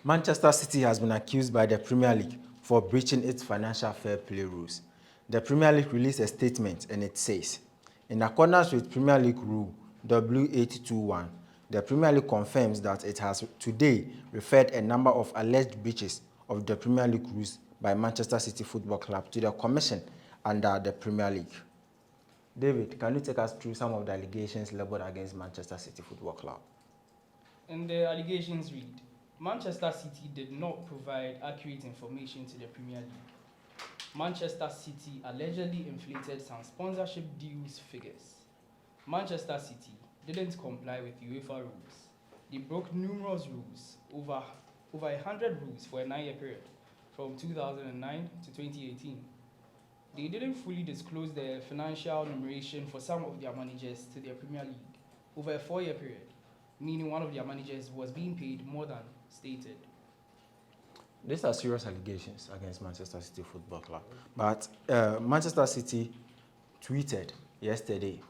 Manchester City has been accused by the Premier League for breaching its financial fair play rules. The Premier League released a statement and it says, in accordance with Premier League Rule W821, the Premier League confirms that it has today referred a number of alleged breaches of the Premier League rules by Manchester City Football Club to the Commission under the Premier League. David, can you take us through some of the allegations leveled against Manchester City Football Club? And the allegations read, Manchester City did not provide accurate information to the Premier League. Manchester City allegedly inflated some sponsorship deals figures. Manchester City didn't comply with UEFA rules. They broke numerous rules, over 100 rules for a 9-year period, from 2009 to 2018. They didn't fully disclose the financial numeration for some of their managers to their Premier League over a 4-year period, meaning one of their managers was being paid more than stated. These are serious allegations against Manchester City Football Club. But Manchester City tweeted yesterday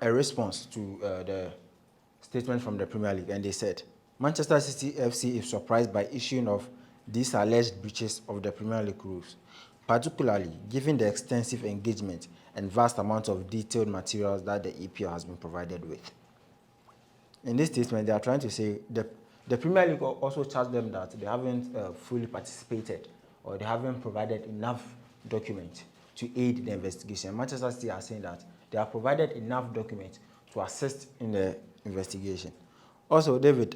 a response to the statement from the Premier League, and they said, Manchester City FC is surprised by issuing of these alleged breaches of the Premier League rules, particularly given the extensive engagement and vast amount of detailed materials that the EPL has been provided with. In this statement, they are trying to say the Premier League also charged them that they haven't fully participated or they haven't provided enough documents to aid the investigation. Manchester City are saying that they have provided enough documents to assist in the investigation. Also, David,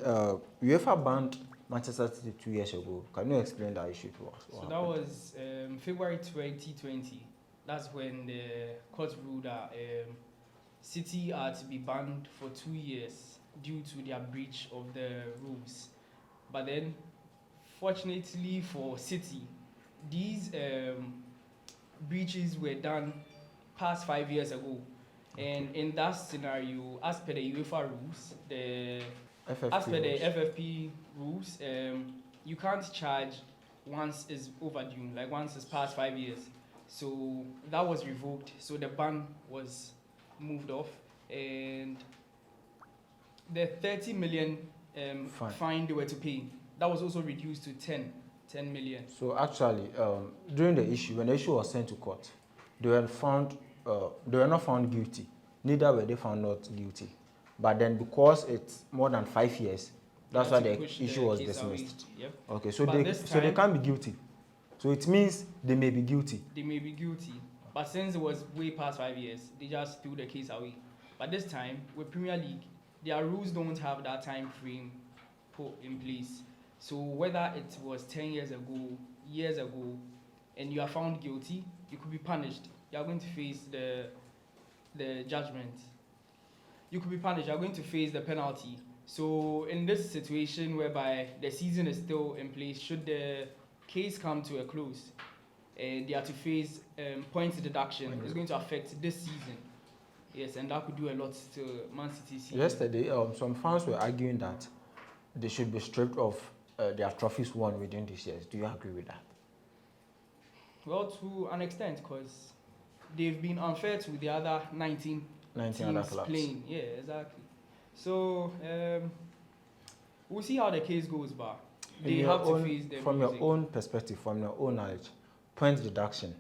UEFA banned Manchester City 2 years ago. Can you explain that issue to us? So that was February 2020. That's when the court ruled that City are to be banned for 2 years due to their breach of the rules. But then, fortunately for City, these breaches were done past 5 years ago. And in that scenario, as per the UEFA rules, FFP rules, you can't charge once it's overdue, like once it's past 5 years. So that was revoked. So the ban was moved off, and the 30 million fine they were to pay, that was also reduced to 10 million. So actually, during the issue, when the issue was sent to court, they were not found guilty. Neither were they found not guilty. But then because it's more than 5 years, that's why the issue was dismissed. Yep. Okay, so they can't be guilty. So it means they may be guilty. They may be guilty. But since it was way past 5 years, they just threw the case away. But this time, with Premier League, their rules don't have that time frame put in place. So whether it was 10 years ago, and you are found guilty, you could be punished. You are going to face the judgment. You could be punished. You are going to face the penalty. So in this situation whereby the season is still in place, should the case come to a close, they are to face points deduction. It's going to affect this season. Yes, and that could do a lot to Man City season. Yesterday, some fans were arguing that they should be stripped of their trophies won within this year. Do you agree with that? Well, to an extent, because they've been unfair to the other 19 other teams clubs playing. Yeah, exactly. So we'll see how the case goes, but they have to face the from music. your own perspective, from your own knowledge, points deduction,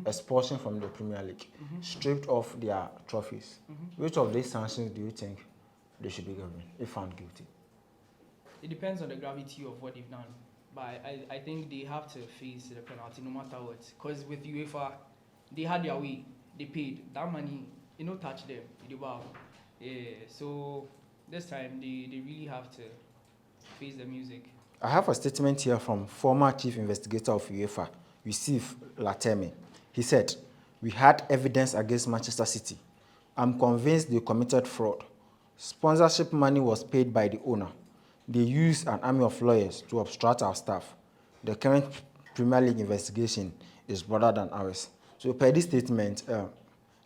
expulsion from the Premier League, stripped of their trophies. Which of these sanctions do you think they should be given if found guilty? It depends on the gravity of what they've done. But I think they have to face the penalty no matter what. Because with UEFA, they had their way. They paid. That money, it don't touch them. So this time, they really have to face the music. I have a statement here from former chief investigator of UEFA, Yusuf Latemi. He said, "We had evidence against Manchester City. I'm convinced they committed fraud. Sponsorship money was paid by the owner. They used an army of lawyers to obstruct our staff. The current Premier League investigation is broader than ours." So per this statement,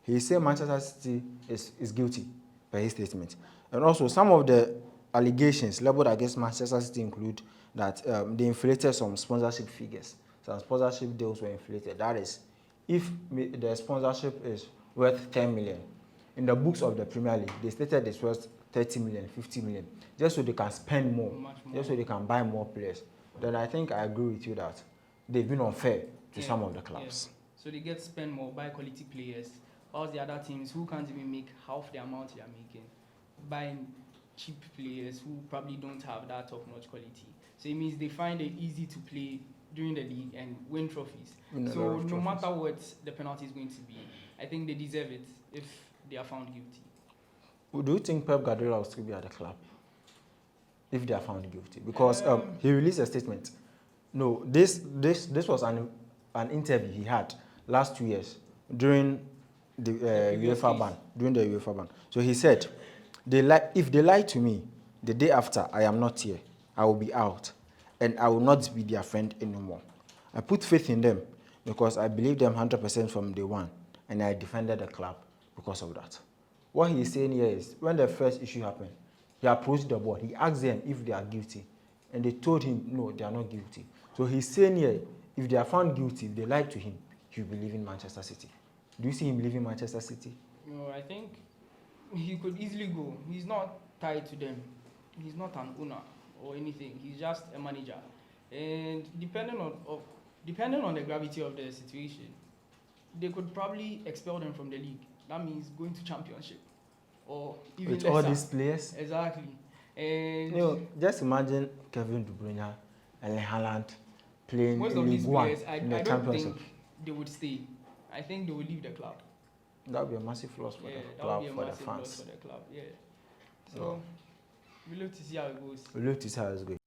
he said Manchester City is guilty per his statement. And also some of the allegations leveled against Manchester City include that they inflated some sponsorship figures. Some sponsorship deals were inflated. That is, if the sponsorship is worth 10 million, in the books of the Premier League, they stated it's worth 30 million, 50 million, just so they can spend more, Much more. just so they can buy more players. Then I think I agree with you that they've been unfair to Yeah, some of the clubs. yeah. So they get spend more, buy quality players, whilst the other teams who can't even make half the amount they are making, buying cheap players who probably don't have that top-notch quality. So it means they find it easy to play during the league and win trophies. So no matter what the penalty is going to be, I think they deserve it if they are found guilty. Do you think Pep Guardiola will still be at the club if they are found guilty? Because he released a statement. No, this was an interview he had last 2 years during the UEFA ban. During the UEFA ban, so he said, if they lie to me the day after I am not here, I will be out, and I will not be their friend anymore. I put faith in them because I believe them 100% from day one, and I defended the club because of that. What he is saying here is, when the first issue happened, he approached the board. He asked them if they are guilty, and they told him, no, they are not guilty. So he's saying here, if they are found guilty, if they lied to him, he will be leaving Manchester City. Do you see him leaving Manchester City? No, I think he could easily go. He's not tied to them. He's not an owner or anything. He's just a manager. And depending on the gravity of the situation, they could probably expel them from the league. That means going to championship or even with lesser. All these players. Exactly. And just imagine Kevin De Bruyne and Haaland playing most in of these League One players, I in the don't championship. think they would stay. I think they would leave the club. That would be a massive loss for the club, for the fans. Loss for the club. Yeah. So we look to see how it goes. We look to see how it's going.